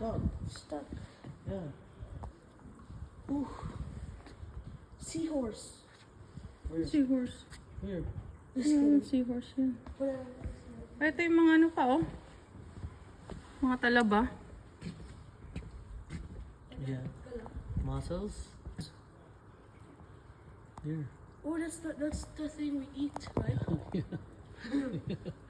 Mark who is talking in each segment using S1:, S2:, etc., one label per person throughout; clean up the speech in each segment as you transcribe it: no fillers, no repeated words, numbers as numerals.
S1: Stuck.
S2: Stuck.
S1: Yeah.
S2: Ooh. Seahorse.
S1: Where?
S3: Seahorse.
S1: Here.
S3: Seahorse yan.
S2: Whatever.
S3: Ito yung mga ano pa, oh. Mga talaba.
S1: Yeah. Mussels. Here.
S2: Oh, that's the thing we eat, right?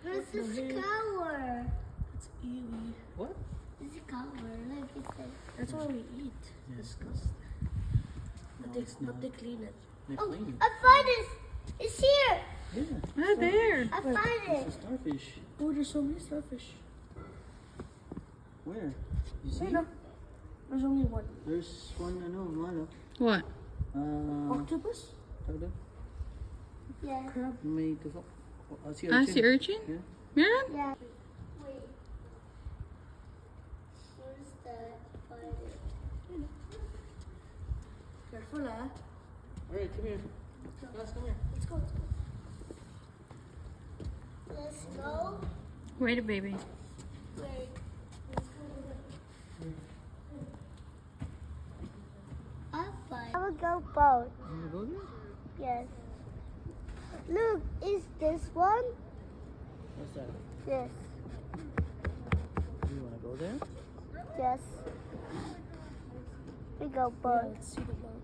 S4: This is color.
S2: It's ewy.
S1: What?
S4: This is color. Look, it's like.
S2: That's what we eat.
S1: Yeah.
S2: Disgusting.
S1: No,
S2: But
S1: it's not.
S2: they clean it.
S1: They
S4: Oh,
S1: clean it.
S4: I find it. It's here.
S1: Yeah.
S3: Ah, there.
S4: I find
S1: It's a
S4: it.
S1: starfish.
S2: Oh, there's so many starfish.
S1: Where? You see?
S2: Wait, no. There's only one.
S1: There's one, ano.
S3: What?
S2: Octopus?
S1: Tawag doon?
S4: Yeah.
S2: Crab?
S1: May tusok. Si
S3: Ah,
S1: urchin.
S3: si urchin?
S1: Yeah.
S3: Meron?
S4: Yeah. Wait. Where's that? Find it.
S2: Careful, ah.
S1: Alright, come here. Guys, come here.
S2: Let's go, let's go.
S4: Let's go.
S3: Wait a baby.
S4: Wait. I'll find. I will go boat.
S1: You wanna go there?
S4: Yes. Look, is this one?
S1: What's that?
S4: Yes.
S1: You wanna go there?
S4: Yes. We go
S2: Yeah,
S4: boat.
S2: let's see the boat.